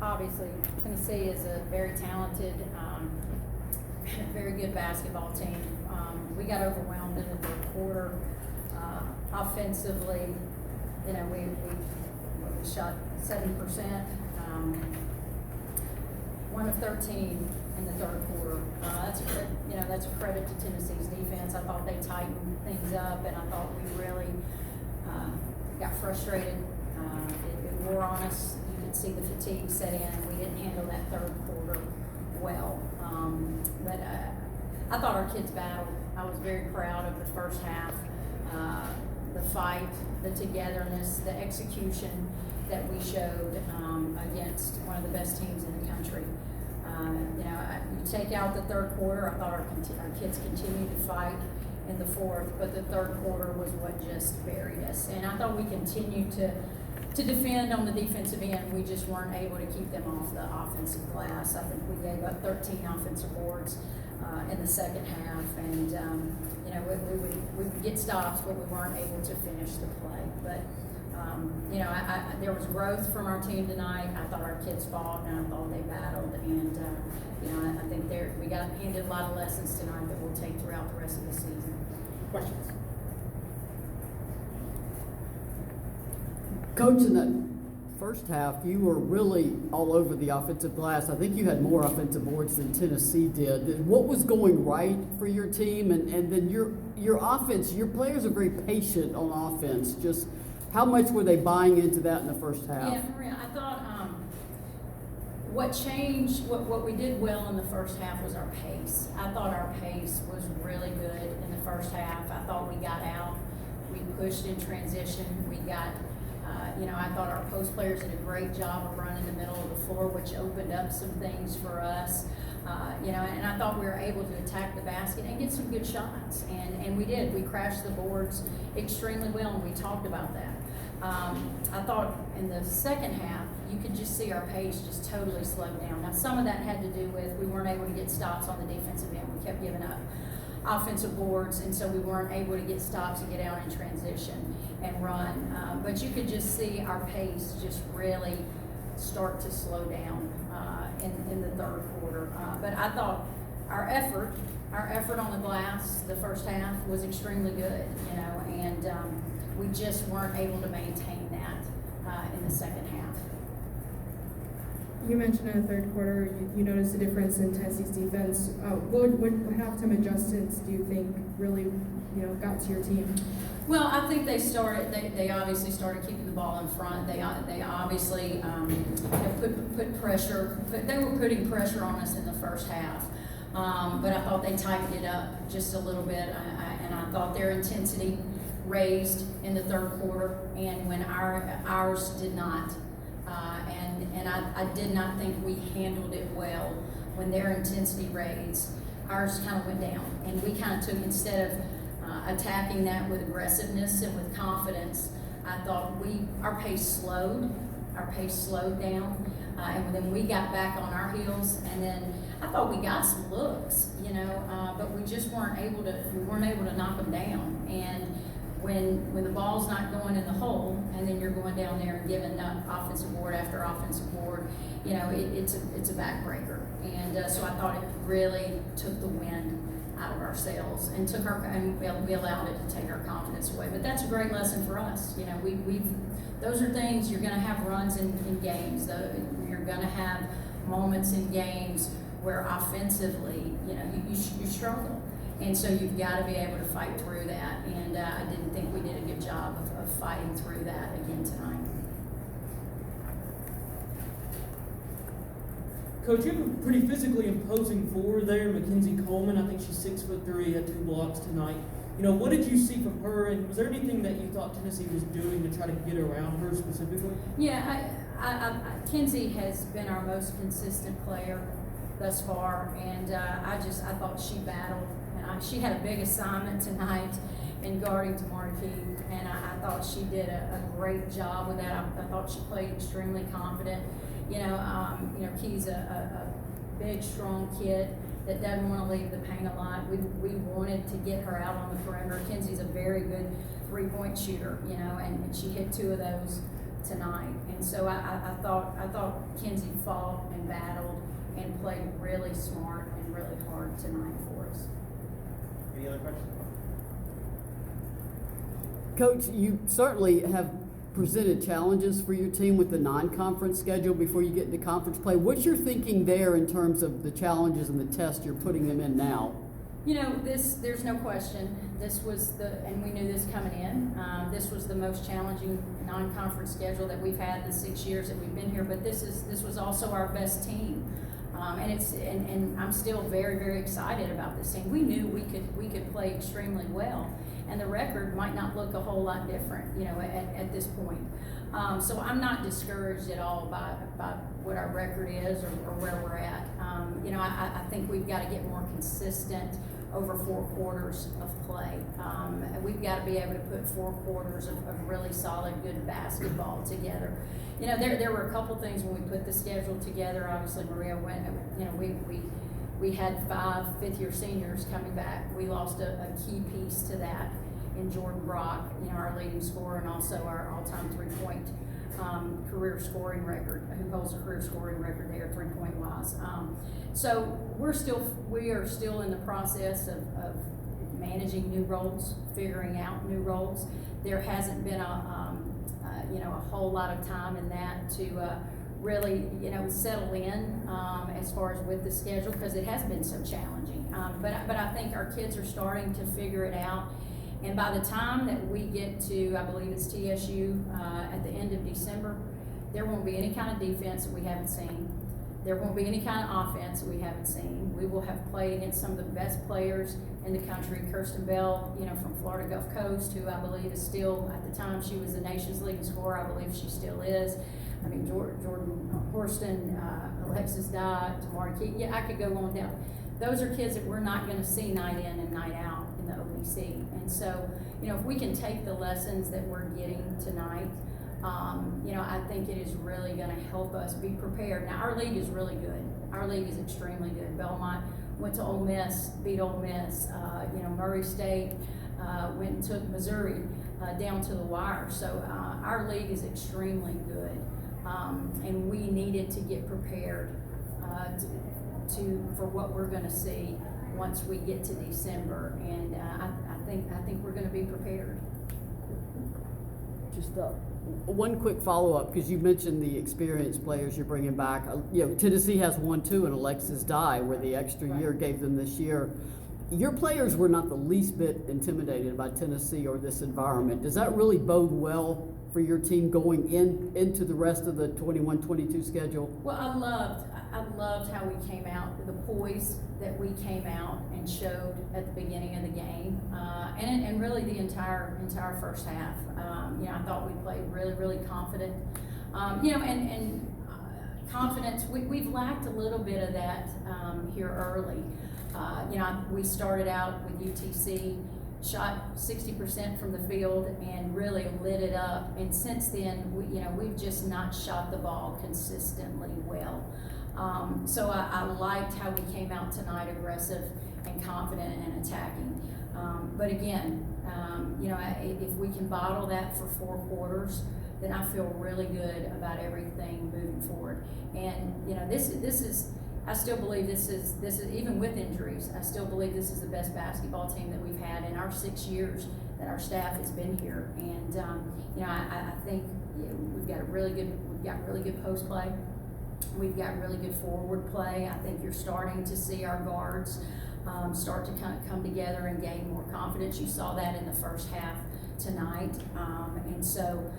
obviously, Tennessee is a very talented, very good basketball team. We got overwhelmed in the third quarter. Offensively, you know, we shot 70%, 1 of 13 in the third quarter. That's a credit to Tennessee's defense. I thought they tightened things up, and I thought we really got frustrated. It wore on us. You could see the fatigue set in. We didn't handle that third quarter well. But I thought our kids battled. I was very proud of the first half. The fight, the togetherness, the execution that we showed against one of the best teams in the country. You take out the third quarter, I thought our kids continued to fight in the fourth, but the third quarter was what just buried us. And I thought we continued to defend on the defensive end. We just weren't able to keep them off the offensive glass. I think we gave up 13 offensive boards in the second half, and we would get stops, but we weren't able to finish the play. But there was growth from our team tonight. I thought our kids fought, and I thought they battled, and I think we got handed a lot of lessons tonight that we'll take throughout the rest of the season. Questions? Coach, in that first half, you were really all over the offensive glass. I think you had more offensive boards than Tennessee did. What was going right for your team? And then your offense, your players are very patient on offense. Just how much were they buying into that in the first half? Yeah, Maria, I thought what changed, what we did well in the first half was our pace. I thought our pace was really good in the first half. I thought we got out. We pushed in transition. We got I thought our post players did a great job of running the middle of the floor, which opened up some things for us. And I thought we were able to attack the basket and get some good shots. And we did. We crashed the boards extremely well, and we talked about that. I thought in the second half, you could just see our pace just totally slowed down. Now, some of that had to do with we weren't able to get stops on the defensive end. We kept giving up offensive boards, and so we weren't able to get stops and get out in transition and run. But you could just see our pace just really start to slow down in the third quarter. But I thought our effort on the glass the first half was extremely good, and we just weren't able to maintain that in the second half. You mentioned in the third quarter you noticed a difference in Tennessee's defense. What halftime adjustments do you think really got to your team? Well, I think they obviously started keeping the ball in front. They obviously put pressure. They were putting pressure on us in the first half, but I thought they tightened it up just a little bit, and I thought their intensity raised in the third quarter, and when ours did not. And I did not think we handled it well. When their intensity raised, ours kind of went down, and we kind of took, instead of attacking that with aggressiveness and with confidence, I thought our pace slowed down, and then we got back on our heels, and then I thought we got some looks, but we just weren't able to knock them down. And when the ball's not going in the hole, and then you're going down there and giving up offensive board after offensive board, it's a backbreaker. And so I thought it really took the wind out of our sails and we allowed it to take our confidence away. But that's a great lesson for us. Those are things, you're going to have runs in games. You're going to have moments in games where offensively, you struggle. And so you've got to be able to fight through that. And I didn't think we did a good job of fighting through that again tonight. Coach, you have a pretty physically imposing forward there, Mackenzie Coleman. I think she's 6'3", had 2 blocks tonight. What did you see from her, and was there anything that you thought Tennessee was doing to try to get around her specifically? Yeah, Kenzie has been our most consistent player thus far, and I thought she battled. She had a big assignment tonight in guarding Tamara Key, and I thought she did a great job with that. I thought she played extremely confident. Key's a big, strong kid that doesn't want to leave the paint a lot. We wanted to get her out on the perimeter. Kenzie's a very good three-point shooter, and she hit 2 of those tonight. And And so I thought Kenzie fought and battled and played really smart and really hard tonight for us. Any other questions? Coach, you certainly have presented challenges for your team with the non-conference schedule before you get into conference play. What's your thinking there in terms of the challenges and the tests you're putting them in now? You know, there's no question. This was and we knew this coming in. This was the most challenging non-conference schedule that we've had the 6 years that we've been here. But this was also our best team, and I'm still very, very excited about this team. We knew we could play extremely well, and the record might not look a whole lot different, you know, at this point. So I'm not discouraged at all by what our record is or where we're at. You know, I think we've got to get more consistent over 4 quarters of play. We've got to be able to put 4 quarters of really solid, good basketball together. You know, there were a couple things when we put the schedule together. Obviously, Maria went, you know, we had 5 fifth-year seniors coming back. We lost a key piece to that in Jordan Brock, you know, our leading scorer, and also our all-time 3-point career scoring record, who holds a career scoring record there 3-point wise. So we are still in the process of managing new roles, figuring out new roles. There hasn't been a whole lot of time in that to really, you know, settle in as far as with the schedule, because it has been so challenging. But I think our kids are starting to figure it out. And by the time that we get to, I believe it's TSU at the end of December, there won't be any kind of defense that we haven't seen. There won't be any kind of offense that we haven't seen. We will have played against some of the best players in the country. Kirsten Bell, you know, from Florida Gulf Coast, who I believe is still, at the time she was the nation's leading scorer, I believe she still is. I mean, Jordan Horston, Alexis Dye, Tamara Key, yeah, I could go on down. Those are kids that we're not going to see night in and night out in the OVC. And so, you know, if we can take the lessons that we're getting tonight, you know, I think it is really going to help us be prepared. Now, our league is really good. Our league is extremely good. Belmont went to Ole Miss, beat Ole Miss. You know, Murray State went and took Missouri down to the wire. So our league is extremely good. And we needed to get prepared for what we're going to see once we get to December, and I think we're going to be prepared. Just one quick follow-up, because you mentioned the experienced players you're bringing back. You know, Tennessee has one too, and Alexis Dye, where the extra year gave them this year. Your players were not the least bit intimidated by Tennessee or this environment. Does that really bode well for your team going into the rest of the 21-22 schedule? Well, I loved how we came out, the poise that we came out and showed at the beginning of the game, and really the entire first half. You know, I thought we played really, really confident. You know, and confidence, we've lacked a little bit of that here early. You know, we started out with UTC, shot 60% from the field and really lit it up. And since then, we've just not shot the ball consistently well. So I liked how we came out tonight, aggressive and confident and attacking. But again, you know, if we can bottle that for 4 quarters, then I feel really good about everything moving forward. And you know, this is. I still believe this is even with injuries. I still believe this is the best basketball team that we've had in our 6 years that our staff has been here. And you know, I think we've got really good post play. We've got really good forward play. I think you're starting to see our guards start to kind of come together and gain more confidence. You saw that in the first half tonight, and so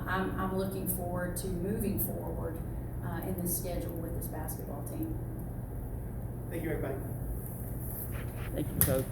I'm looking forward to moving forward in this schedule with this basketball team. Thank you, everybody. Thank you, Coach.